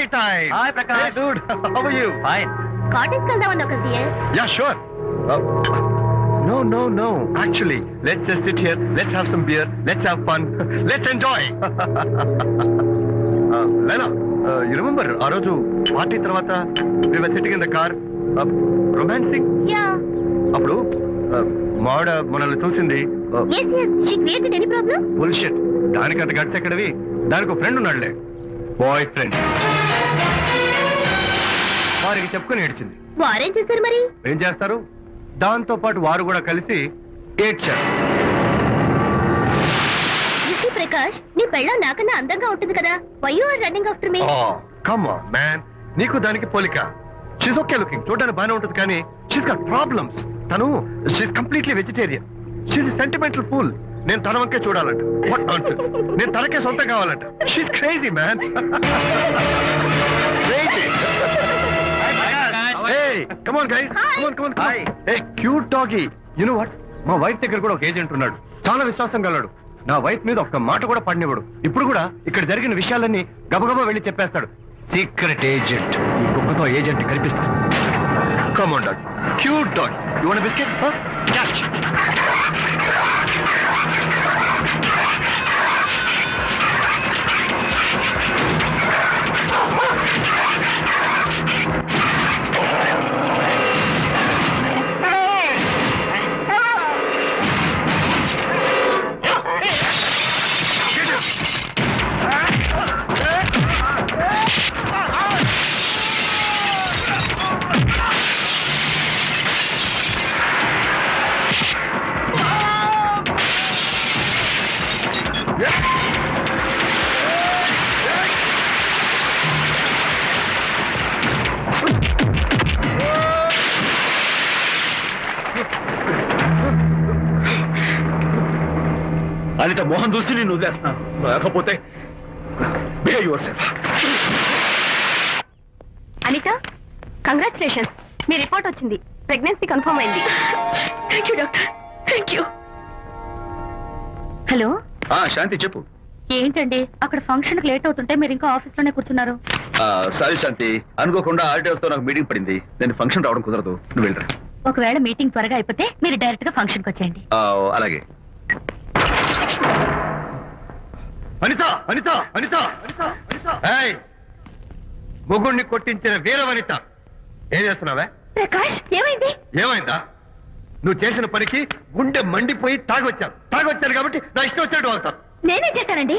party time. Hi, Prakash. Hey, dude. How are you? Fine. Cottage వెళ్దాం ఒక dear. Yeah, sure. No. Actually, let's just sit here. Let's have some beer. Let's have fun. Let's enjoy. Lena, you remember ఆ రోజు party తర్వాత we were sitting in the car, romancing. Yeah. అప్పుడు మావిడ మనల్ని చూసింది. yes she created any problem. Bullshit. దానికంత guts ఎక్కడవి? దానికి ఒక ఫ్రెండ్ ఉన్నాడులే, బాయ్ ఫ్రెండ్. వారికి చెప్పుకొని ఏడ్చింది. వారేం చేశారు మరి? ఏం చేస్తారు, దాంతో పాటు వారు కూడా కలిసి ఏడ్చారు. ప్రకాష్, నీ పెళ్ళం నాకన్నా అందంగా ఉంటుంది కదా, why you are running after me? Come on man, నీకు దానికి పోలిక. షీస్ ఓకే లుకింగ్, చూడడానికి బాగానే ఉంటుంది, కానీ షీస్ గాట్ ప్రాబ్లమ్స్. తను she's completely vegetarian. She's sentimental pool. నేను తన వంకే చూడాలంట. What nonsense. నేను తనకే సొంతం కావాలంట. She's crazy man. Crazy. Hey, come on guys. Come on. Hey, cute doggy. You know what? మా వైఫ్ దగ్గర కూడా ఒక ఏజెంట్ ఉన్నాడు, చాలా విశ్వాసం గలడు. నా వైఫ్ మీద ఒక్క మాట కూడా పడినివ్వడు. ఇప్పుడు కూడా ఇక్కడ జరిగిన విషయాలన్నీ గబగబా వెళ్ళి చెప్పేస్తాడు. Secret agent. ఈ కుక్కతో ఏజెంట్ కనిపిస్తా. Come on dog. Cute dog. You want a biscuit? Huh? Catch. Anitha Mohan చూసి నేను వదిలేస్తున్నాను, లేకపోతే behave yourself. Anita, congratulations, మీ రిపోర్ట్ వచ్చింది. ప్రెగ్నెన్సీ కన్ఫర్మ్ అయింది. Thank you doctor, thank you. Hello Shanti చెప్పు. ఏంటండి అక్కడ ఫంక్షన్ లేట్ అవుతుంటే మీరు ఇంకా ఆఫీస్ లోనే కూర్చున్నారు? సారీ శాంతి, అనుకోకుండా ఆర్టీఎస్ తో నాకు మీటింగ్ పడింది. నేను ఫంక్షన్ రావడం కుదరదు, నువ్వు వెళ్ళరా. ఒకవేళ మీటింగ్ త్వరగా అయిపోతే మీరు డైరెక్ట్ గా ఫంక్షన్ కి వచ్చేయండి. అలాగే. అనిత, ఏయ్, మొగుణ్ణి కొట్టించిన వీర వనిత, ఏం చేస్తున్నావే? ప్రకాష్, ఏమైంది? ఏమైందా? నువ్వు చేసిన పనికి గుండె మండిపోయి తాగొచ్చాను కాబట్టి నా ఇష్టం వచ్చినట్టు వాళ్తాను. నేనేం చేశానండి?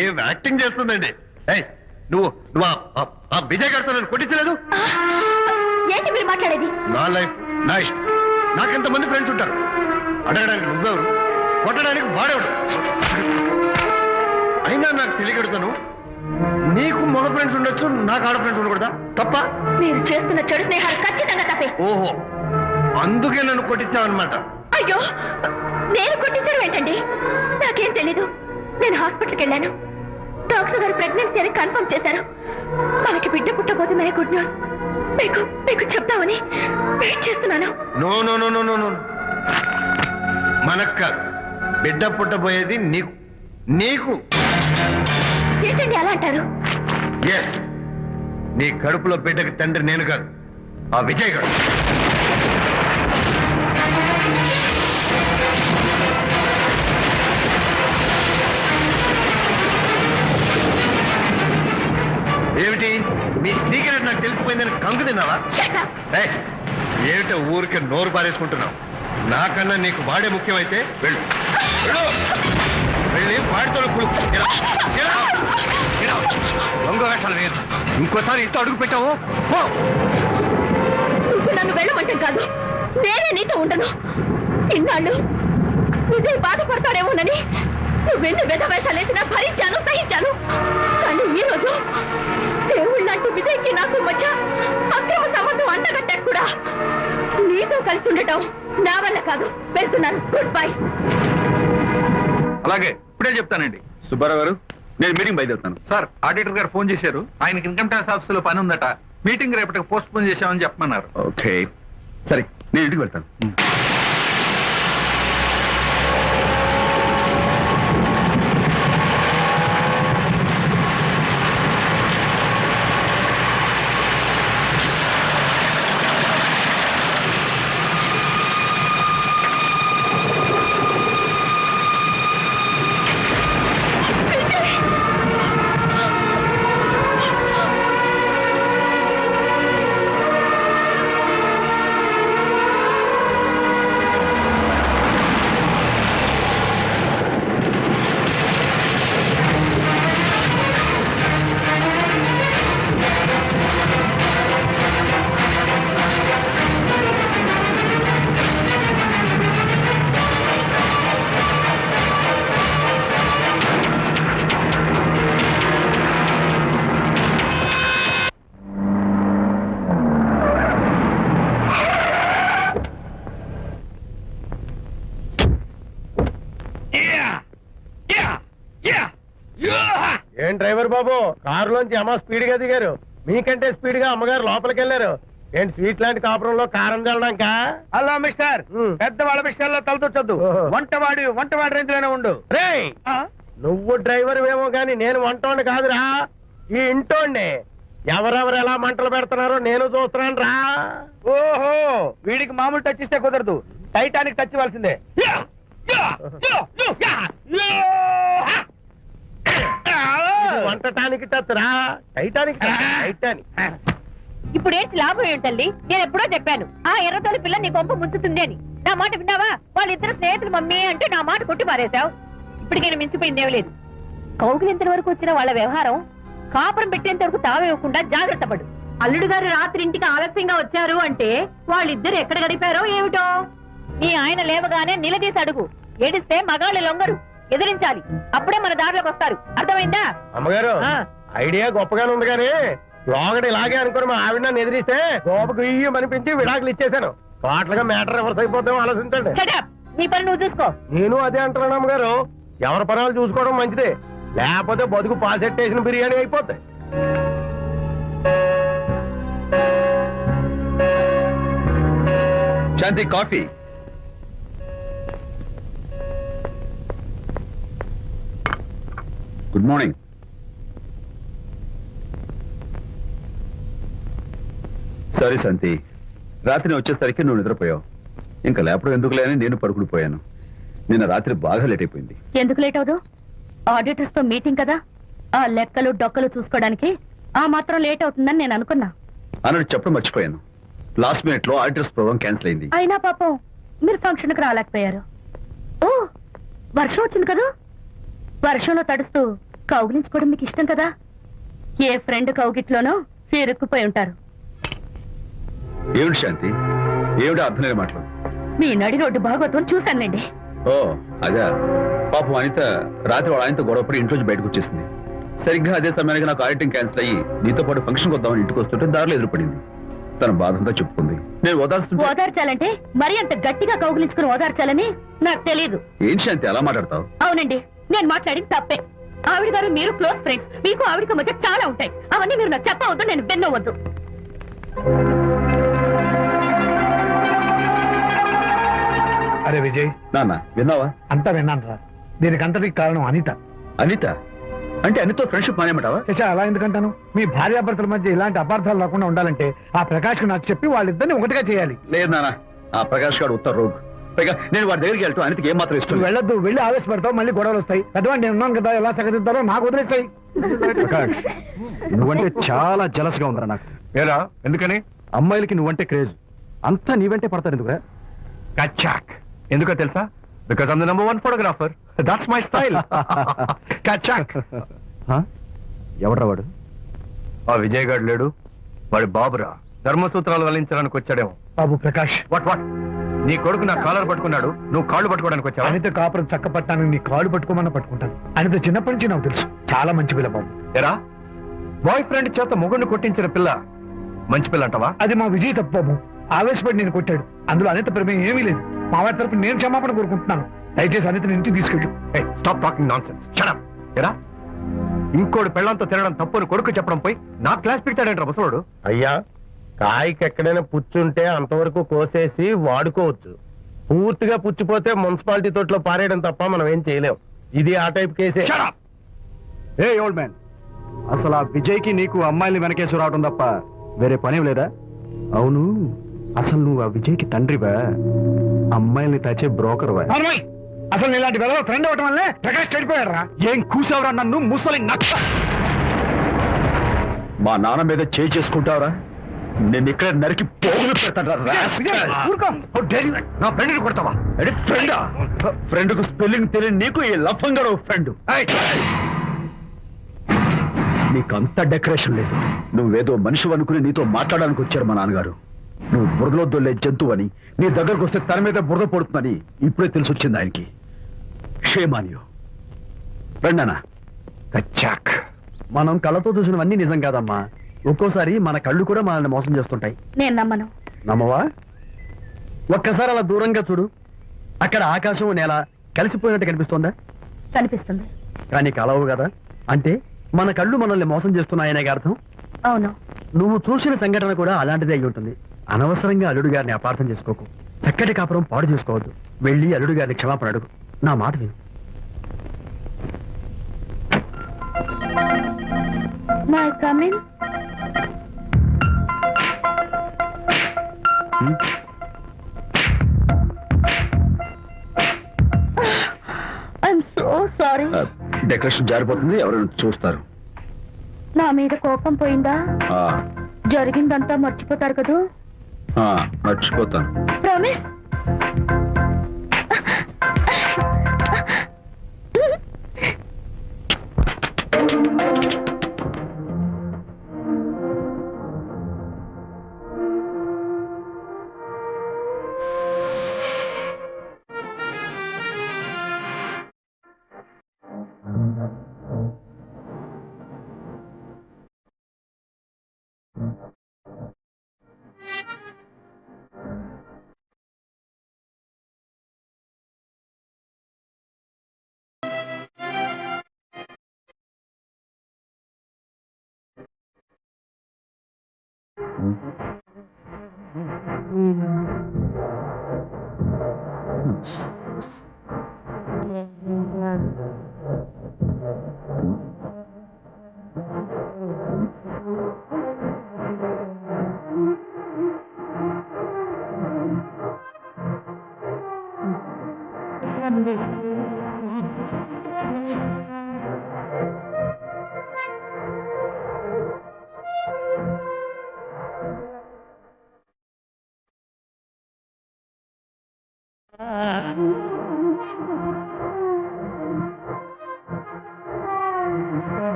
ఏం యాక్టింగ్ చేస్తుందండి. ఏయ్, నువ్వు ఆ విజయ్ గారితో నన్ను కొట్టించలేదు. ఏంటి మీరు మాట్లాడేది? నా లైఫ్ నా ఇష్టం. నాకెంతమంది ఫ్రెండ్స్ ఉంటారు. అడగడానికి నువ్వెవరు, కొట్టడానికి వాడేవాడు. అయినా నాకు తెలియగడుతాను, నీకు మగ ఫ్రెండ్స్ ఉండొచ్చు, నాకు ఆడ ఫ్రెండ్స్ ఉండకూడదా? తప్ప? మీరు చేస్తున్న చెడు స్నేహాలు ఖచ్చితంగా తప్పే. ఓహో, అందుకే నన్ను కొట్టించావన్నమాట. అయ్యో, నేను కొట్టించడం ఏంటండి? నాకేం తెలీదు. నేను హాస్పిటల్కి వెళ్ళాను. డాక్టర్ గారు ప్రెగ్నెన్సీ అని కన్ఫర్మ్ చేశారు. మనకి బిడ్డ పుట్టబోతుందనే గుడ్ న్యూస్ మీకు చెప్తామని వెయిట్ చేస్తున్నాను. నో, మనక్క బిడ్డ పుట్టబోయేది నీకు. ఏంటండి అలా అంటారు? ఎస్, నీ కడుపులో బిడ్డకి తండ్రి నేను కాదు, ఆ విజయ్ గారు. ఏమిటి మీ సీక్రెట్ నాకు తెలిసిపోయిందని కంగు తిన్నావా? ఏమిటో ఊరికే నోరు పారేసుకుంటున్నావు? నాకన్నా నీకు వాడే ముఖ్యమైతే వెళ్ళు వెళ్ళి వాడితో దొంగ వేషాలు వేయదు. ఇంకోసారి ఇంట్లో అడుగు పెట్టావు నువ్వు నన్ను వెళ్ళమంటే కాదు, నేనే నీతో ఉండను. ఇన్నాళ్ళు విజయ్ బాధపడతాడేమోనని నువ్వెన్ని వెద వేషాలు వేసినా భరించాను, సహించాను. కానీ ఈ రోజు దేవుళ్ళంటూ విజయ్కి నాకు మధ్య అక్రమ సంబంధం అంటగట్టాక కూడా నీతో కలిసి ఉండటం నా వల్ల కాదు. వెళ్తున్నాను, గుడ్ బై. అలాగే, ఇప్పుడే చెప్తానండి. సుబ్బారావు గారు, నేను మీటింగ్ బయలుదేరుతాను. సార్, ఆడిటర్ గారు ఫోన్ చేశారు. ఆయనకి ఇన్కమ్ ట్యాక్స్ ఆఫీస్ లో పని ఉందట. మీటింగ్ రేపటికి పోస్ట్ పోన్ చేశామని చెప్పమన్నారు. ఓకే, సరే, నేను ఇంటికి వెళ్తాను. డ్రైవర్ బాబు కారులోంచి అమ్మ స్పీడ్ గా దిగారు మీకంటే స్పీడ్ గా అమ్మగారు లోపలికి వెళ్ళారు ఏంటి స్వీట్ లాంటి కాపురంలో కారం చల్లడాక హలో మిస్టర్ పెద్దవాళ్ళ విషయాల్లో తలదొచ్చొద్దు ఓహో. వంటవాడి రేంజ్ లోనే ఉండు రే నువ్వు డ్రైవర్ ఏమో గాని నేను వంటోండి కాదురా ఈ ఇంటోండి ఎవరెవరు ఎలా మంటలు పెడుతున్నారో నేను చూస్తున్నాను రా ఓహో వీడికి మామూలు టచ్ ఇస్తే కుదరదు టైటానిక్ టచ్ ఇవ్వాల్సిందే ఇది వంటటానికి టచ్ రా టైటానిక్ టచ్, టైటానిక్ ఇప్పుడు ఏంటి లాభం ఏంటల్లి నేను ఎప్పుడో చెప్పాను ఆ ఎర్రతోలి పిల్ల నీ కొంప ముంచుతుంది అని నా మాట విన్నావా వాళ్ళిద్దరు స్నేహితులు మమ్మీ అంటే నా మాట కొట్టి పారేశావు ఇప్పటికి నేను మించిపోయిందేం లేదు కౌగిలింత వరకు వచ్చిన వాళ్ళ వ్యవహారం కాపురం పెట్టేంత వరకు తావేవ్వకుండా జాగ్రత్త పడు అల్లుడు గారు రాత్రి ఇంటికి ఆలస్యంగా వచ్చారు అంటే వాళ్ళిద్దరు ఎక్కడ గడిపారో ఏమిటో నీ ఆయన లేవగానే నిలదీసి అడుగు ఏడిస్తే మగాళ్ళు లొంగరు ఎదిరించాలి అప్పుడే మన దారిలోకి వస్తారు అర్థమైందా అమ్మగారు ఆ. ఐడియా గొప్పగానే ఉంది కానీ లోగడ ఇలాగే అనుకుని మా ఆవిడ నన్ను ఎదిరిస్తే గోపకు ఇయ్యం అనిపించి విడాకులు ఇచ్చేశాను పాటలుగా మ్యాటర్ రివర్స్ అయిపోతాం ఆలోచించండి షటప్ నీ పని నువ్వు చూసుకో నేను అదే అంటున్నాను అమ్మగారు ఎవరి పనాలు చూసుకోవడం మంచిదే లేకపోతే బతుకు పాసెట్టేసిన బిర్యానీ అయిపోతాయి శాంతి కాఫీ. Good morning. సారీ శాంతి, రాత్రి వచ్చేసరికి నువ్వు నిద్రపోయావు. ఇంకా లేపడం ఎందుకు లేని నేను పడుకుని పోయాను. నిన్న రాత్రి బాగా లేట్ అయిపోయింది. ఎందుకు లేట్ అవదు ఆడిటర్స్ తో మీటింగ్ కదా ఆ లెక్కలు డొక్కలు చూసుకోవడానికి ఆ మాత్రం లేట్ అవుతుందని నేను అనుకున్నా అన్నట్టు చెప్పడం మర్చిపోయాను. లాస్ట్ మినిట్ లో ఆడిటర్స్ ప్రోగ్రామ్ క్యాన్సిల్ అయింది. అయినా పాపం మీరు ఫంక్షన్ కి రాలేకపోయారు. ఓ వర్షం వచ్చింది కదా వర్షంలో తడుస్తూ కౌగిలించుకోవడం మీకు ఇష్టం కదా ఏ ఫ్రెండ్ కౌగిట్లోనో ఇరుక్కుపోయి ఉంటారు. ఏమిటి శాంతి, ఏమిటి అర్థం లేని మాటలు? మీ నడి రోడ్డు భాగవతం చూశానులేండి. ఓ అదే, పాపం అనిత రాత్రి వాళ్ళ ఆయనతో గొడవపడి ఇంట్లోంచి బయటకు వచ్చేసింది. సరిగ్గా అదే సమయానికి నాకు ఆడిటింగ్ క్యాన్సిల్ అయ్యి నీతో పాటు ఫంక్షన్కి వద్దామని ఇంటికి వస్తుంటే దారిలో ఎదురుపడింది. తన బాధంతా చెప్పుకుంది. నేను ఓదార్చుంటే ఓదార్చాలంటే మరి అంత గట్టిగా కౌగిలించుకుని ఓదార్చాలని నాకు తెలియదు. ఏంటి శాంతి అలా మాట్లాడతావు? అవునండి నేను మాట్లాడింది తప్పే. ఆవిడ గారు మీరు క్లోజ్ ఫ్రెండ్స్, మీకు ఆవిడకి మధ్య చాలా ఉంటాయి. అవన్నీ మీరు నాకు చెప్పవద్దు, నేను విన్నవద్దు. అరే విజయ్ నాన్న విన్నావా? అంతా విన్నాను రా దీనికి అంతటికి కారణం అనిత. అనిత అంటే అనితో ఫ్రెండ్షిప్ మానేమంటావా? శశా అలా ఎందుకంటాను? మీ భార్యాభర్తల మధ్య ఇలాంటి అపార్థాలు రాకుండా ఉండాలంటే ఆ ప్రకాష్ నాకు చెప్పి వాళ్ళిద్దరిని ఒకటిగా చేయాలి. లేదు నాన్న, ఆ ప్రకాష్ గారు ఉత్తర రోగ్. పైగా నేను వాడి దగ్గరికి వెళ్తాను, అనితకి ఏం మాత్రం ఇష్టం నువ్వు లేదు. వెళ్ళొద్దు, వెళ్ళి ఆవేశపడతావు, మళ్ళీ గొడవలు వస్తాయి. పెద్దవాడు నేను ఉన్నాను కదా, ఎలా సగదిద్దారో నాకు వదిలేస్తాయి. ప్రకాష్, నువ్వంటే చాలా జలస్ గా ఉందిరా నాకు. ఏరా ఎందుకని? అమ్మాయిలకి నువ్వంటే క్రేజ్, అంతా నీవంటే పడతారు ఎందుకురా? కచాక్ ఎందుకో తెలుసా? Because I'm the number 1 photographer. That's my style. కచాక్. ఎవడ్రా వాడు? ఆ విజయ్ గారు లేడు, వాడి బాబురా. ధర్మసూత్రాలు వల్లించడానికి వచ్చాడేమో. బాబు ప్రకాష్, వాట్ వాట్? నీ కొడుకు నా కాలర్ పట్టుకున్నాడు, నువ్వు కాళ్ళు పట్టుకోవడానికి వచ్చావా? అనిత కాపురం చక్క పట్టాను, నీ కాళ్ళు పట్టుకోమన్నా పట్టుకుంటాను. అనిత చిన్నప్పటి నుంచి నాకు తెలుసు, చాలా మంచి పిల్ల బాబు. ఎరా బాయ్ ఫ్రెండ్ చేత మొగుడిని కొట్టించిన పిల్ల మంచి పిల్ల అంటావా? అది మా విజయ్ తప్పు బాబు. ఆవేశపడి నేను కొట్టాడు, అందులో అనిత ప్రమేయం ఏమీ లేదు. మా వారి తరపు నేను క్షమాపణ కోరుకుంటున్నాను. దయచేసి అనితని ఇంటికి తీసుకెళ్ళు. Stop talking nonsense. Shut up. ఎరా ఇంకోటి పెళ్ళంతో తినడం తప్పుని కొడుకు చెప్పడం పోయి నా క్లాస్ పిక్తాడంటారా ముసలోడు? అయ్యా కాయకి ఎక్కడైనా పుచ్చుంటే అంతవరకు కోసేసి వాడుకోవచ్చు. పూర్తిగా పుచ్చిపోతే మున్సిపాలిటీ తోటలో పారేయడం తప్ప మనం ఏం చేయలేం. ఇది ఆ టైప్ కేసే. ఏ ఓల్డ్ మ్యాన్, అసలు ఆ విజయ్కి నీకు అమ్మాయిని వెనకేసి రావడం తప్ప వేరే పనేం లేదా? అవును, అసలు నువ్వు ఆ విజయ్కి తండ్రివా, అమ్మాయిల్ని తెచ్చే బ్రోకర్వా? అసలు ఇలాంటి వెళ్ళ ఫ్రెండ్ అవటం వల్లే ప్రకాష్ చెడిపోయాడు రా. ఏం కూసావురా నన్ను ముసలి నక్క? మా నాన్న మీద చేయి చేసుకుంటావరా? నేను ఇక్కడ నరికి పోగులు పెడతాను. నా ఫ్రెండ్ని కొడతావా? ఫ్రెండా? ఫ్రెండ్ కు స్పెల్లింగ్ తెలియని నీకు ఈ లఫంగా ఫ్రెండ్. నీకంత డెకరేషన్ లేదు. నువ్వేదో మనిషి అనుకుని నీతో మాట్లాడడానికి వచ్చారు మా నాన్నగారు. నువ్వు బురదలో దొల్లే జంతువు అని, నీ దగ్గరకు వస్తే తన మీద బురద పడుతుందని ఇప్పుడే తెలిసి వచ్చింది ఆయనకి. క్షేమాన్యు రండనా. కచాక్. మనం కళ్ళతో చూసినవన్నీ నిజం కాదమ్మా. ఒక్కోసారి మన కళ్ళు కూడా మనల్ని మోసం చేస్తుంటాయి. నేను నమ్మను. నమ్మవా? ఒక్కసారి అలా దూరంగా చూడు, అక్కడ ఆకాశం నేల కలిసిపోయినట్టు కనిపిస్తోందా? కనిపిస్తుంది. కానీ కలవు కదా, అంటే మన కళ్ళు మనల్ని మోసం చేస్తున్నాయనే అర్థం. అవును. నువ్వు చూసిన సంఘటన కూడా అలాంటిదే అయి ఉంటుంది. అనవసరంగా అల్లుడు గారిని అపార్థం చేసుకోకు. చక్కటి కాపురం పాడు చేసుకోవద్దు. వెళ్ళి అల్లుడు గారిని క్షమాపణ అడుగు. నా మాట విను. May come in. I'm so sorry. Decoration జారిపోతుంది, ఎవరైనా చూస్తారు. నా మీద కోపం పోయిందా? ఆ, జరిగిందంతా మర్చిపోతారు కదూ? ఆ, మర్చిపోతాను. ప్రామిస్.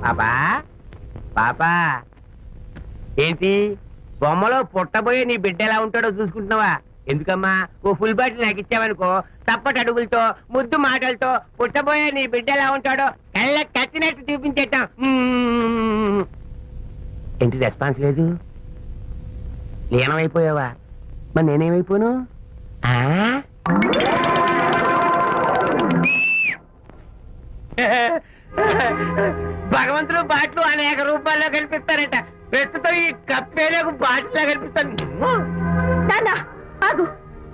పాపా పాపా ఏంటి బొమ్మలో పుట్టబోయే నీ బిడ్డ ఎలా ఉంటాడో చూసుకుంటున్నావా? ఎందుకమ్మా ఓ ఫుల్ బాటిల్ నాకు ఇచ్చావనుకో తప్పటి అడుగులతో ముద్దు మాటలతో పుట్టబోయే నీ బిడ్డ ఎలా ఉంటాడో కళ్ళ కట్టినట్టు చూపించేటాం. ఏంటి రెస్పాన్స్ లేదు? లీనమైపోయావా? మరి నేనేమైపోను? ఆ? భగవంతుడు బాట్లు అనేక రూపాల్లో కనిపిస్తారట. ప్రస్తుతం ఈ కప్పేలకు బాటిల్లా కనిపిస్తాను. నాన్న ఆగు,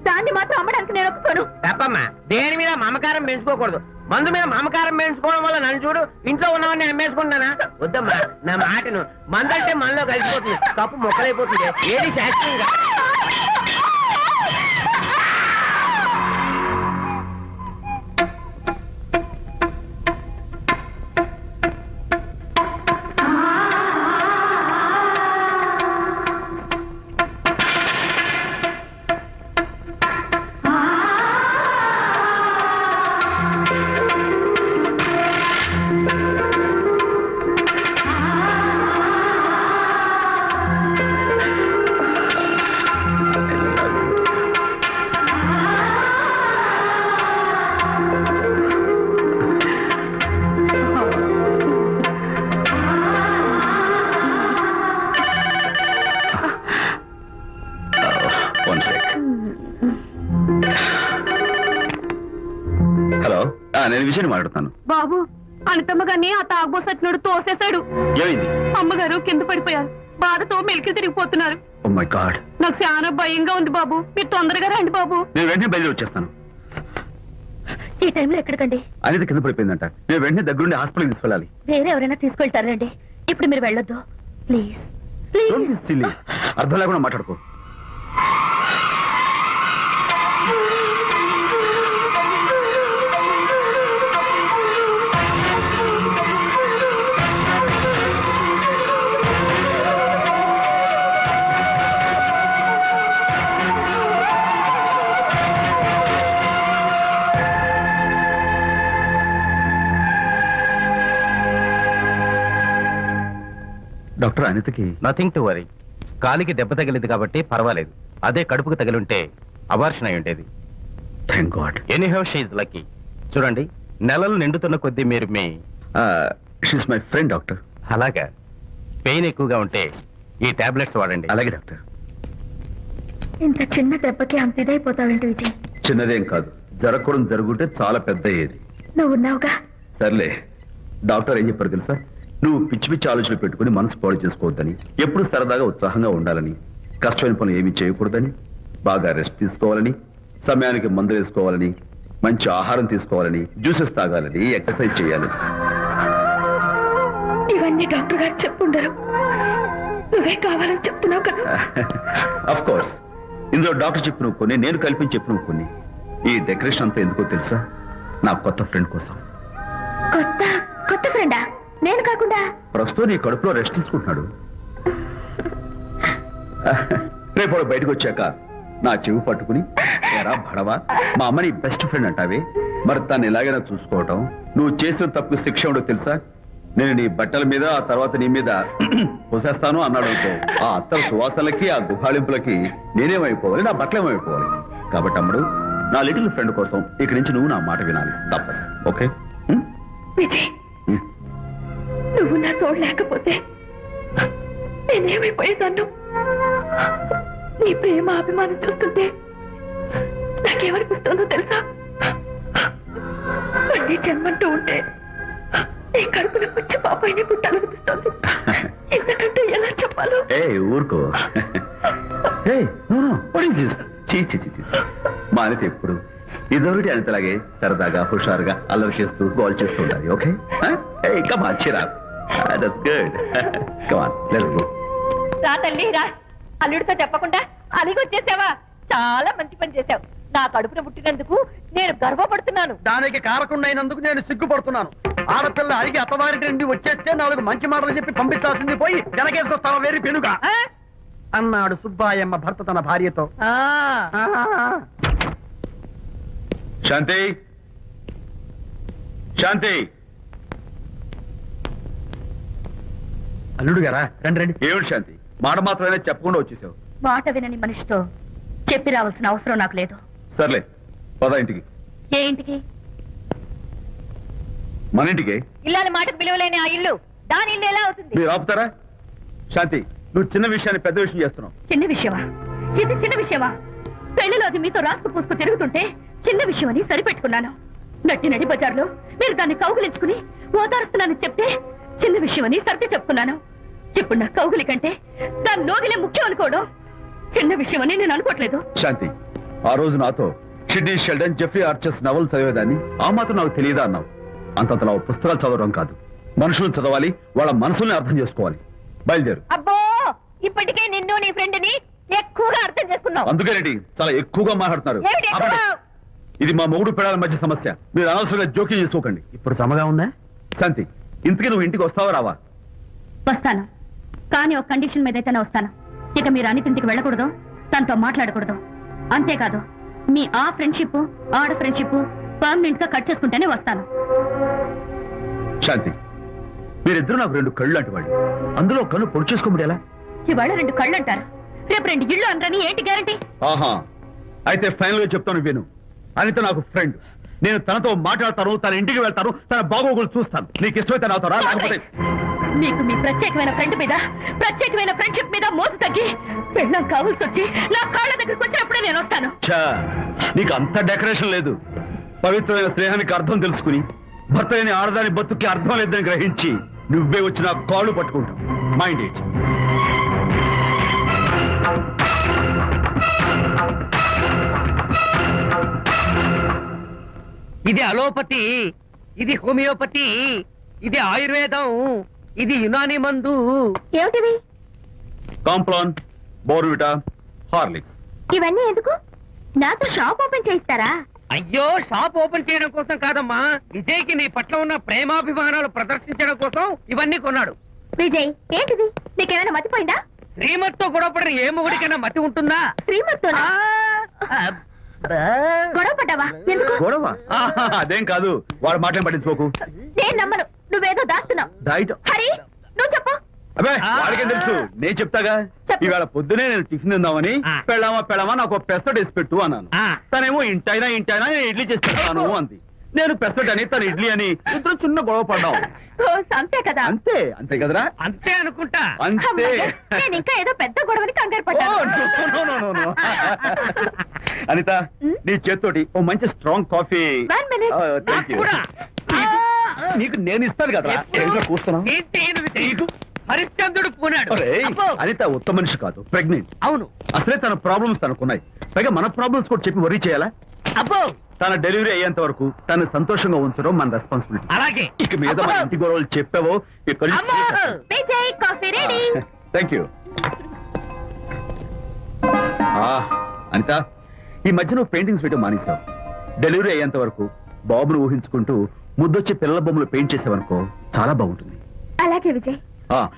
దాన్ని మాత్రం అమ్మడానికి నేను ఒప్పుకోను. తప్పమ్మా, దేని మీద మమకారం పెంచుకోకూడదు. మందు మీద మమకారం పెంచుకోవడం వల్ల నన్ను చూడు, ఇంట్లో ఉన్నవన్నీ అమ్మేసుకుంటానా? వద్దమ్మా, నా మాటను. మందు అంటే మనలో కలిసిపోతుంది, కప్పు మొక్కలైపోతుంది. ఏది శాస్త్రీయంగా హలో, నేను విషయం మాట్లాడుతాను. బాబు, అనితమ్మ గారిని ఆ తాగుబోసచ్చినోడు తోసేశాడు. ఏమైంది? అమ్మగారు కింద పడిపోయారు. బాధతో మెలికి తిరిగిపోతున్నారు. ఓ మై గాడ్, నాకు చాలా భయంగా ఉంది బాబు. మీరు తొందరగా రండి బాబు. నేను వెంటనే బయలుదేరి వచ్చేస్తాను. ఈ టైంలో ఎక్కడికండి? అనేది కింద పడిపోయిందంట. నేను వెంటనే దగ్గరుండి హాస్పిటల్కి తీసుకెళ్ళాలి. వేరే ఎవరైనా తీసుకెళ్తారండి. ఇప్పుడు మీరు వెళ్ళొద్దు ప్లీజ్. ప్లీజ్. అర్థం లేకుండా మాట్లాడుకో. డాక్టర్, అనితకి నథింగ్ టు వరీ. కాలికి దెబ్బ తగిలింది కాబట్టి పర్వాలేదు. అదే కడుపుకు తగిలింటే అబార్షన్ అయి ఉండేది. Thank God. Anyhow she's lucky. చూడండి, నెలలు నిండుతున్న కొద్దీ మీరు మీ షీస్ మై ఫ్రెండ్ డాక్టర్. అలాగా పెయిన్ ఎక్కువగా ఉంటే ఈ టాబ్లెట్స్ వాడండి. అలాగే డాక్టర్. ఇంత చిన్న దెబ్బకి అంత ఇదైపోతావేంటి విజయ్? చిన్నదేం కాదు, జరగకూడదు జరుగుంటే చాలా పెద్ద అయ్యేది. నువ్వు ఉన్నావుగా. సర్లే, డాక్టర్ ఏం చెప్పారు తెలుసా? నువ్వు పిచ్చి పిచ్చి ఆలోచనలు పెట్టుకుని మనసు పాడు చేసుకోవద్దని, ఎప్పుడు సరదాగా ఉత్సాహంగా ఉండాలని, కష్టమైన పనులు ఏమీ చేయకూడదని, బాగా రెస్ట్ తీసుకోవాలని, సమయానికి మందులు వేసుకోవాలని, మంచి ఆహారం తీసుకోవాలని, జ్యూసెస్ తాగాలని, ఎక్సర్సైజ్ చేయాలని. ఇవన్నీ డాక్టర్ గారు చెప్పుండరు. నువ్వే కావాలని చెప్తున్నావు కదా. అఫ్ కోర్స్, ఇందులో డాక్టర్ చెప్పిన కొన్ని, నేను కల్పించి చెప్పిన కొన్ని. ఈ డెకరేషన్ అంతా ఎందుకో తెలుసా? నా కొత్త ఫ్రెండ్ కోసం. కొత్త కొత్త ఫ్రెండా? నేను కాకుండా? ప్రస్తుతం నీ కడుపులో రెస్ట్ తీసుకుంటున్నాడు. రేపు వాడు బయటకు వచ్చాక నా చెవి పట్టుకుని, ఎరా భడవా, మా అమ్మ నీ బెస్ట్ ఫ్రెండ్ అంటావే, మరి తను ఎలాగైనా చూసుకోవటం. నువ్వు చేసిన తప్పు శిక్ష ఉండో తెలుసా? నేను నీ బట్టల మీద, ఆ తర్వాత నీ మీద పోసేస్తాను అన్నాడు అనుకో, ఆ అత్తల సువాసనలకి, ఆ గుహాళింపులకి నేనేమైపోవాలి, నా బట్టలేమైపోవాలి. కాబట్టి అమ్ముడు, నా లిటిల్ ఫ్రెండ్ కోసం ఇక్కడి నుంచి నువ్వు నా మాట వినాలి, తప్పదు. ఓకే? విజయ్, నువ్వు నా తోడు లేకపోతే నేనేమైపోయేదాన్ను. నీ ప్రేమ అభిమానం చూస్తుంటే నాకేమనిపిస్తుందో తెలుసా? మళ్ళీ జన్మంటూ ఉంటే నీ కడుపులో వచ్చి పాపాయిని పుట్టాలనిపిస్తుంది. ఎందుకంటే ఎలా చెప్పాలో. ఏ ఊరుకో. మానితే ఎప్పుడు ఇదొకటి అనితలాగే సరదాగా హుషారుగా అల్లరి చేస్తూ గోల్ చేస్తూ ఉండాలి. Okay? Come on, cheer up. That's good. Come on, let's go. రా తల్లి రా. అల్లుడితో చెప్పకుండా అలిగొచ్చేసావా? చాలా మంచి పని చేశావు. నా కడుపున పుట్టినందుకు నేను గర్వపడుతున్నాను. దానికి కారకుండైనందుకు నేను సిగ్గుపడుతున్నాను. ఆడపిల్ల అడిగి అత్తవారి నుండి వచ్చేస్తే 4 మంచి మాటలు చెప్పి పంపించాల్సింది పోయి వెనకేసుకొస్తావా వేరు పెనుగా అన్నాడు సుబ్బాయమ్మ భర్త తన భార్యతో. శాంతి, శాంతి, అల్లుడు గారా రండి రండి. ఏమిటి శాంతి, మాట మాత్రమే చెప్పకుండా వచ్చేసావు. మాట వినని మనిషితో చెప్పి రావాల్సిన అవసరం నాకు లేదు. సర్లే, పద ఇంటికి. ఏ ఇంటికి? మన ఇంటికి. ఇల్లాలి మాటకు విలువలేని ఆ ఇల్లు దాని ఇల్లు ఎలా అవుతుంది? మీరు ఆపుతారా? శాంతి, నువ్వు చిన్న విషయాన్ని పెద్ద విషయం చేస్తున్నావు. చిన్న విషయమా? ఇది చిన్న విషయమా? పెళ్లిలో అది మీతో రాసుకు పూసుకు తిరుగుతుంటే చిన్న విషయం అని సరిపెట్టుకున్నాను. నడి బజార్లో మీరు దాన్ని కౌగులించుకుని ఓదారుస్తున్నానని చెప్తే చిన్న విషయం అని సర్ది చెప్తున్నాను. ఇప్పుడు నా కౌగులి కంటే దాని లోగిలే ముఖ్యం అనుకోవడం చిన్న విషయం అని నేను అనుకోవట్లేదు. శాంతి, ఆ రోజు నాతో షిడ్నీ షెల్డన్, జెఫ్రీ ఆర్చర్స్ నవలు చదివేదాన్ని ఆ మాత్రం నాకు తెలియదా అన్నావు. అంతంతలా పుస్తకాలు చదవడం కాదు, మనుషులను చదవాలి, వాళ్ళ మనసుల్ని అర్థం చేసుకోవాలి. బయలుదేరు. అబ్బో, ఇప్పటికే నిన్ను నీ ఫ్రెండ్ ని ఎక్కువగా అర్థం చేసుకున్నావు. అందుకేనండి చాలా ఎక్కువగా మాట్లాడుతున్నారు. ఏమిటి ఎక్కువ? ఆపండి. ఇది మా మొగుడు పిల్లల మధ్య సమస్య, మీరు అనవసరంగా జోక్యం చేసుకోకండి. ఇప్పుడు సమగా ఉందా? శాంతి, ఇంతకీ నువ్వు ఇంటికి వస్తావా రావా? వస్తాను, కానీ ఒక కండిషన్ మీద అయితేనే వస్తాను. ఇక మీరు అనితింటికి వెళ్ళకూడదు, తనతో మాట్లాడకూడదు. అంతేకాదు, మీ ఆ ఫ్రెండ్షిప్ ఆడ ఫ్రెండ్షిప్ పర్మనెంట్ గా కట్ చేసుకుంటేనే వస్తాను. శాంతి, మీరిద్దరు నాకు రెండు కళ్ళు లాంటి వాళ్ళు, అందులో కళ్ళు పొడి చేసుకోమడి ఎలా? ఇవాళ 2 కళ్ళు అంటారు, రేపు 2 ఇళ్ళు అంటారని ఏంటి గ్యారంటీ? ఆహా, అయితే ఫైనల్ గా చెప్తాను విను. అనిత నాకు ఫ్రెండ్, నేను తనతో మాట్లాడతాను, తన ఇంటికి వెళ్తాను, తన బాగోగులు చూస్తాను. నీకు ఇష్టమైతే నాతో రా, లేకపోతే మీకు మీ ప్రత్యేకమైన ఫ్రెండ్ మీద ప్రత్యేకమైన ఫ్రెండ్షిప్ మీద మోసు తగ్గి పెళ్ళం కావాల్సి వచ్చి నా కాళ్ళ దగ్గరికి వచ్చినప్పుడే నేను వస్తాను. ఛా, నీకు అంత డెకరేషన్ లేదు. పవిత్రమైన స్నేహానికి అర్థం తెలుసుకుని భర్త లేని ఆడదాని బతుక్కి అర్థం లేదని గ్రహించి నువ్వే వచ్చి నా కాళ్ళు పట్టుకుంటావు. Mind it. ఇది అలోపతి, ఇది హోమియోపతి, ఇది ఆయుర్వేదం, ఇది యునాని మందు. ఏమిటివి? Complan, Bournvita, Horlicks. ఇవన్నీ ఎందుకు? నాతో షాప్ ఓపెన్ చేయిస్తారా? అయ్యో, షాప్ ఓపెన్ చేయడం కోసం కాదమ్మా, విజయ్కి నీ పట్ల ఉన్న ప్రేమాభిమానాలు ప్రదర్శించడం కోసం ఇవన్నీ కొన్నాడు. విజయ్, ఏంటిది? నీకేమైనా మతిపోయిందా? శ్రీమతితో గొడవపడిన ఏ మొగుడికైనా మతి ఉంటుందా? శ్రీమతితో గొడవ పడ్డావా? ఎందుకు? గొడవ? ఆహా, అదేం కాదు, వాడు మాటలు పట్టించుకోకు. నేను నమ్మను, నువ్వేదో దాస్తున్నావు. డైట్. హరి, నువ్వు చెప్పు. అబ్బే, వాడికేం తెలుసు, నేను చెప్తాగా. చెప్పు. ఇవాళ పొద్దునే నేను టిఫిన్ తిందామని ఆ. పెళ్ళామా నాకు పెసరట్ వేసి పెట్టు అన్నాను. ఆ. తనేమో ఇంటైనా నేను ఇడ్లీ చేసి పెడతాను అంది. నేను పెసరట్ అని తను ఇడ్లీ అని ఇద్దరు చిన్న గొడవ పడ్డాం. అంతే కదా? అంతే అంతే కదరా? అంతే అనుకుంటా. అంతే. అమ్మయ్య, నేను ఇంకా ఏదో పెద్ద గొడవని కంగారు ఓ, పడ్డాను. no. అనిత, నీ చేత్తోటి ఓ మంచి strong coffee. 1 minute. Thank you. కూడా. నీకు నేను ఇస్తాను కదా. ఎప్పుడు? కూస్తున్నావు. ఏంటి ఈయన విజయ్? హరిశ్చంద్రుడు పూనాడు. ఒరేయ్, అబ్బో. అనిత ఉత్తమ మనిషి కాదు, ప్రెగ్నెంట్. అవును. అసలే తన ప్రాబ్లమ్స్ తనకున్నాయి, పైగా మన ప్రాబ్లమ్స్ కూడా చెప్పి వరీ చేయాలా? అబ్బో, తన డెలివరీ అయ్యేంత వరకు తను సంతోషంగా ఉంచడం మన రెస్పాన్సిబిలిటీ. అలాగే. ఇక మీద మన ఇంటి గొడవలు చెప్పావో ఇక్కడ. అమ్మో. Vijay, coffee ready. Thank you. Anitha, ఈ మధ్య నువ్వు పెయింటింగ్స్ వేయడం మానేశావు. డెలివరీ అయ్యేంత వరకు బాబును ఊహించుకుంటూ ముద్దొచ్చి పిల్లల బొమ్మలు పెయింట్ చేసావనుకో, చాలా బాగుంటుంది. అలాగే విజయ్.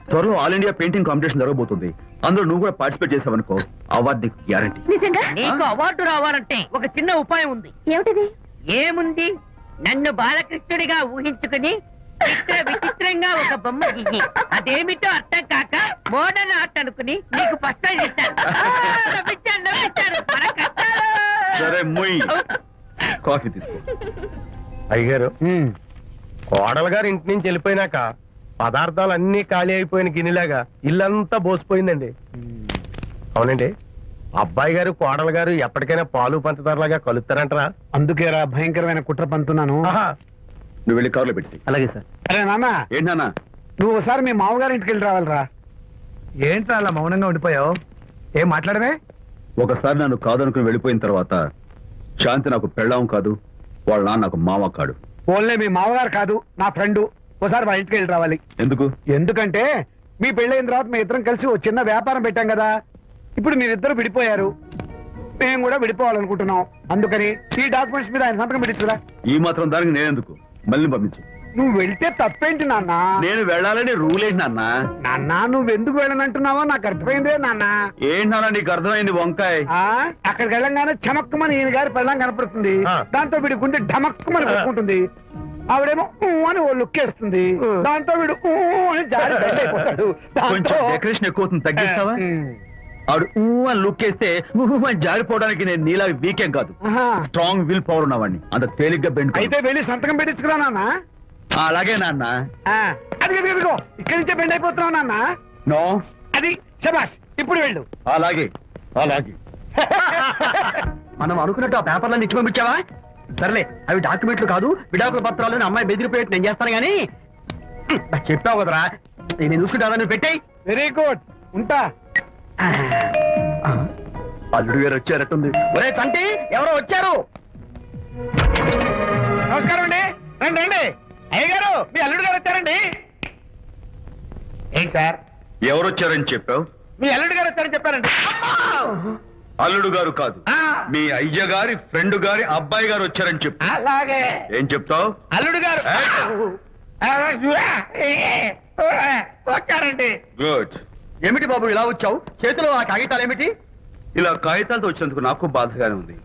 త్వరలో ఆల్ ఇండియా పెయింటింగ్ కాంపిటీషన్ జరగబోతుంది, అందులో నువ్వు కూడా పార్టిసిపేట్ చేసావనుకో, అవార్డు నీకు గ్యారంటీ. నిజంగా? నీకు అవార్డు రావాలంటే ఒక చిన్న ఉపాయం ఉంది. ఏమిటిది? ఏముంది, నన్ను బాలకృష్ణుడిగా ఊహించుకుని విచిత్రంగా ఒక బొమ్మ గీయి. అదేమిటో అర్థం కాక మోడర్న్ ఆర్ట్ అనుకుని నీకు ఫస్ట్ ఇస్తాను. నవ్వించాను. మన కష్టాలు. సరే మొయ్, కాఫీ తీసుకో. అయ్యగారు, కోడలు గారు ఇంటి నుంచి వెళ్ళిపోయినాక పదార్థాలు అన్ని ఖాళీ అయిపోయిన గిన్నెలాగా ఇల్లంతా బోసిపోయిందండి. అవునండి, అబ్బాయి గారు కోడలు గారు ఎప్పటికైనా పాలు పంచదారలాగా కలుస్తారంటరా? అందుకేరా భయంకరమైన కుట్ర పంతున్నాను. నువ్వు వెళ్ళి కారులో పెట్టి. అలాగే సార్. అరే నాన్న, ఏంటన్నా? నువ్వు ఒకసారి మీ మామగారి ఇంటికి వెళ్ళి రావాలిరా. ఏంట్రా అలా మౌనంగా ఉండిపోయావు? ఏం మాట్లాడమే? ఒకసారి నన్ను కాదనుకుని వెళ్ళిపోయిన తర్వాత శాంతి నాకు పెళ్ళాం కాదు, వాళ్ళ నాన్న నాకు మామ కాడు. ఓన్లే మీ మామగారు కాదు, నా ఫ్రెండ్. ఒకసారి మా ఇంటికి వెళ్ళి రావాలి. ఎందుకు? ఎందుకంటే మీ పెళ్ళైన తర్వాత మీ ఇద్దరం కలిసి ఓ చిన్న వ్యాపారం పెట్టాం కదా. ఇప్పుడు మీరిద్దరు విడిపోయారు, మేము కూడా విడిపోవాలనుకుంటున్నాం. అందుకని ఈ డాక్యుమెంట్స్ మీద ఆయన సంతకం పెట్టించురా. ఈ మాత్రం దానికి నేనెందుకు, మళ్ళీ పంపించు. నువ్వు వెళ్తే తప్పేంటి నాన్న? నేను వెళ్ళాలని రూల్ ఏంటి నాన్న? నాన్న, నువ్వు ఎందుకు వెళ్ళనంటున్నావో నాకు అర్థమైందే నాన్న. ఏంటి నాన్న నీకు అర్థమైంది వంకాయ? అక్కడికి వెళ్ళంగానే చమక్కుమని ఈయన గారి పెళ్ళం కనపడుతుంది. ఆ. దాంతో వీడి గుండె ఢమక్కుమని కొట్టుకుంటుంది. ఆవిడేమో ఊ అని ఓ లుక్ వేస్తుంది దాంతో వీడు ఊ అని జారి బెండ్ అయిపోతాడు కొంచెం డెకరేషన్ ఎక్కువ అవుతుంది, తగ్గిస్తావా? ఆవిడ ఊ అని లుక్ వేస్తే ఊ అని జారిపోవడానికి నేను నీలా వీకేం కాదు, ఆహా. స్ట్రాంగ్ విల్ పవర్ ఉన్నవాడిని. అంత తేలిగ్గా బెండ్ అయితే వెళ్ళి సంతకం పెట్టించుకురా నాన్న. అలాగే నాన్న. అది ఇదిగో ఇక్కడి నుంచే బెండ్ అయిపోతున్నావు నాన్న. నో, అది శబాష్, ఇప్పుడు వెళ్ళు. అలాగే అలాగే. మనం అనుకున్నట్టు ఆ పేపర్లను ఇచ్చి పంపించావా? సర్లే, అవి డాక్యుమెంట్లు కాదు, విడాకుల పత్రాలు. అమ్మాయి బెదిరిపోయేట్టు నేను చేస్తాను గానీ నాకు చెప్పావు కదరా, నేను చూసుకుంటా, నువ్వు పెట్టాయి. వెరీ గుడ్, ఉంటా. అల్లుడు గారు వచ్చారట్టుంది. ఒరే తంటి, ఎవరో వచ్చారు. నమస్కారం అండి, రండి రండి. అయ్య గారు, మీ అల్లుడు గారు వచ్చారండి. ఏంటి సార్? ఎవరు వచ్చారని చెప్పావు? మీ అల్లుడు గారు వచ్చారని చెప్పారండి. అల్లుడు గారు కాదు, ఆ. మీ అయ్య గారి ఫ్రెండ్ గారి అబ్బాయి గారు వచ్చారని చెప్పు. అలాగే ఏం చెప్తావు? అల్లుడు గారు వచ్చారండి. గుడ్. ఏమిటి బాబు ఇలా వచ్చావు? చేతిలో ఆ కాగితాలు ఏమిటి? ఇలా కాగితాలతో వచ్చినందుకు నాకు బాధగానే ఉంది.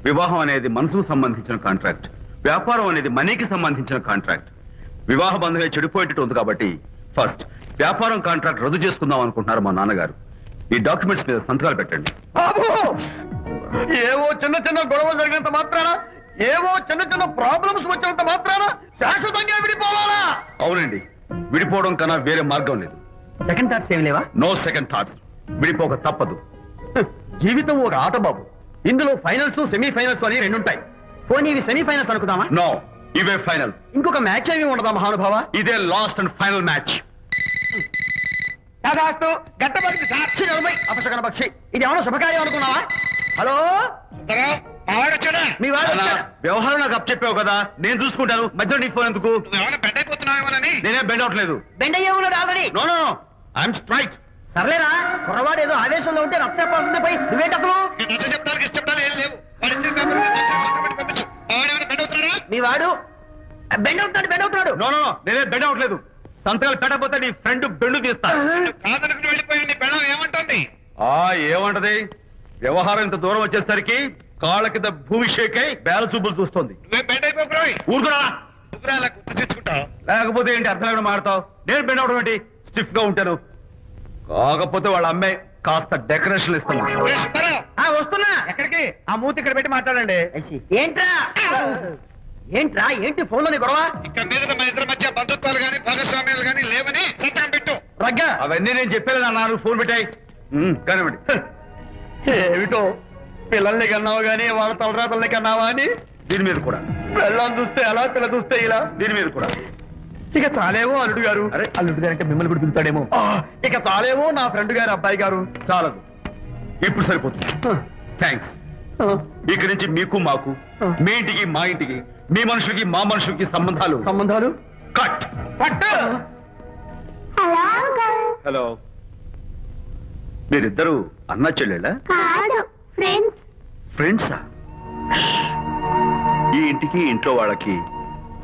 వివాహం అనేది మనసుకు సంబంధించిన కాంట్రాక్ట్, వ్యాపారం అనేది మనీకి సంబంధించిన కాంట్రాక్ట్. వివాహ బంధంగా చెడిపోయేటట్టు ఉంది కాబట్టి ఫస్ట్ వ్యాపారం కాంట్రాక్ట్ రద్దు చేసుకుందాం అనుకుంటున్నారు మా నాన్నగారు. ఈ డాక్యుమెంట్స్ మీద సంతకాలు పెట్టండి. బాబు, ఏవో చిన్న చిన్న గొడవలు జరిగినంత మాత్రాన, ఏవో చిన్న చిన్న ప్రాబ్లమ్స్ వచ్చినంత మాత్రాన శాశ్వతంగా విడిపోవాలా? అవునండి, విడిపోవడం కన్నా వేరే మార్గం లేదు. సెకండ్ థాట్స్ ఏమి లేవా? No second thoughts. విడిపోక తప్పదు. జీవితం ఒక ఆట బాబు, ఇందులో ఫైనల్స్ సెమీఫైనల్స్ అని రెండుంటాయి. పోనీ ఇవి సెమీఫైనల్స్ అనుకుందామా? నో, ఇవే ఫైనల్. ఇంకొక మ్యాచ్ ఏమి ఉండదా మహానుభావ? ఇదే లాస్ట్ అండ్ ఫైనల్ మ్యాచ్. దాదాస్తు గట్టబడికి సాక్షి నిలబై అపశకన పక్షి, ఇది ఏమైనా శుభకార్యం అనుకున్నావా? హలో, మావాడొచ్చాడా? మీ వాడు నాన్న, వచ్చాడా? వ్యవహారం నాకు అప్ చెప్పావు కదా, నేను చూసుకుంటాను. మధ్యలో నీ ఫోన్ ఎందుకు? ఏమైనా బెడ్ అయిపోతున్నావేమోనని. నేనే బెండ్ అవట్లేదు. బెండ్ అయ్యే ఉన్నాడు already. No no no, I'm straight. సర్లేరా, కుర్రవాడు ఏదో ఆవేశంలో ఉంటే రక్త చెప్పాల్సిందే. పోయి నువ్వేంటి అసలు? చెప్తాను ఏం లేవు. వాడి ఇచ్చిన పేపర్ మీద సంతకం పెట్టి పంపించు. మావాడేమైనా బెడ్ అవుతున్నాడా? మీ వాడు బెండ్ అవుతున్నాడు. నో నో నో, నేనే బెండ్ అవట్లేదు. సంతకాలు పెట్టకపోతే నీ ఫ్రెండ్ బెండు తీస్తా. కాదనుకుని వెళ్ళిపోయి నీ పెళ్ళం ఏమంటుంది? ఏమంటది? వ్యవహారం ఇంత దూరం వచ్చేసరికి కాళ్ళ కింద భూమి షేక్ అయి బేల చూపులు చూస్తుంది. నువ్వే బెడ్ అయిపోకురాయి. ఊరుకురా. నువ్వురా అలా గుర్తు తెచ్చుకుంటావు. లేకపోతే ఏంటి అర్థం లేకుండా మాడతావు? నేను బెండ్ అవడం ఏంటి? స్టిఫ్ గా ఉంటాను. కాకపోతే వాళ్ళ అమ్మాయి కాస్త డెకరేషన్ ఇస్తాను. వస్తున్నా. ఎక్కడికి? ఆ మూతి ఇక్కడ పెట్టి మాట్లాడండి. ఏంట్రా ఏంటి ఫోన్ లోని గొడవ? ఇక మీద మన ఇద్దరి మధ్య బంధుత్వాలు గాని భాగస్వామ్యాలు గాని లేవని సంతకం పెట్టు. రగ్గా అవన్నీ నేను చెప్పాను నాన్న, ఫోన్ పెట్టాయి. కానివ్వండి. ఏమిటో పిల్లల్ని కన్నావు గానీ వాళ్ళ తలరాతల్ని కన్నావా అని. దీని మీద కూడా, పిల్లల్ని చూస్తే అలా, పిల్ల చూస్తే ఇలా. దీని మీద కూడా. ఇక చాలేమో అల్లుడు గారు. అరే, అల్లుడు గారు అంటే మిమ్మల్ని కూడా పిలుతాడేమో. ఇక చాలేమో నా ఫ్రెండ్ గారు అబ్బాయి గారు. చాలదు, ఇప్పుడు సరిపోతుంది. థ్యాంక్స్. ఇక్కడి నుంచి మీకు మాకు, మీ ఇంటికి మా ఇంటికి, మీ మనుషులకి మా మనుషులకి సంబంధాలు కట్. పట్టు. హలో, మీరిద్దరు అన్నా చెల్లెళ్ళా? ఫ్రెండ్సా? ఈ ఇంటికి ఇంట్లో వాళ్ళకి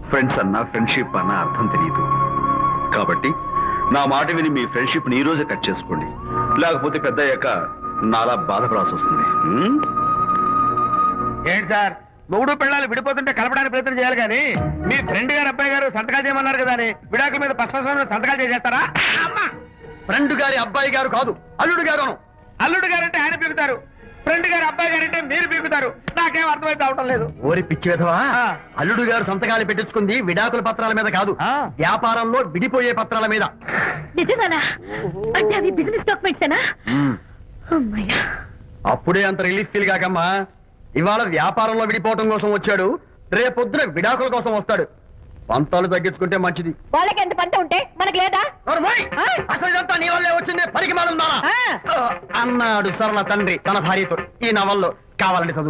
ఫ్రెండ్స్ అన్నా ఫ్రెండ్షిప్ అన్నా అర్థం తెలియదు. కాబట్టి నా మాట విని మీ ఫ్రెండ్షిప్ ని ఈ రోజే కట్ చేసుకోండి, లేకపోతే పెద్ద అయ్యాక నాలా బాధపడాల్సి వస్తుంది. ఏంటి సార్, మొగుడు పిల్లలు విడిపోతుంటే కలపడానికి ప్రయత్నం చేయాలి కానీ మీ ఫ్రెండ్ గారు అబ్బాయి గారు సంతకాలు చేయమన్నారు కదా అని విడాకుల మీద పశ్చిమ సంతకాలు చేసేస్తారా? ఫ్రెండ్ గారి అబ్బాయి గారు కాదు, అల్లుడు గారు. అల్లుడు గారంటే ఆయన పీకుతారు, ఫ్రెండ్ గారు అబ్బాయి గారంటే మీరు పీకుతారు. నాకేం అర్థమైతే అవటం లేదు. ఓరి పిచ్చి విధవా, ఆ. అల్లుడు గారు సంతకాలు పెట్టించుకుంది విడాకుల పత్రాల మీద కాదు, ఆ. వ్యాపారంలో విడిపోయే పత్రాల మీద. నిజంగానా? అంటే అవి బిజినెస్ డాక్యుమెంట్సేనా? అమ్మయ్యా. అప్పుడే అంత రిలీఫ్ ఫీల్ కాకమ్మా. ఇవాళ వ్యాపారంలో విడిపోవటం కోసం వచ్చాడు, రేపొద్దున విడాకుల కోసం వస్తాడు. పంతాలు తగ్గించుకుంటే మంచిది. వాళ్ళకి ఎంత పంట ఉంటే మనకి లేదా? నోర్మోయ్! ఆ? అసలు ఇదంతా నీ వల్లే వచ్చిందే, పనికి మాలున్నానా ఆ. అన్నాడు సరళ తండ్రి తన భార్యతో. ఈ నవల్లో కావాలంటే చదువు.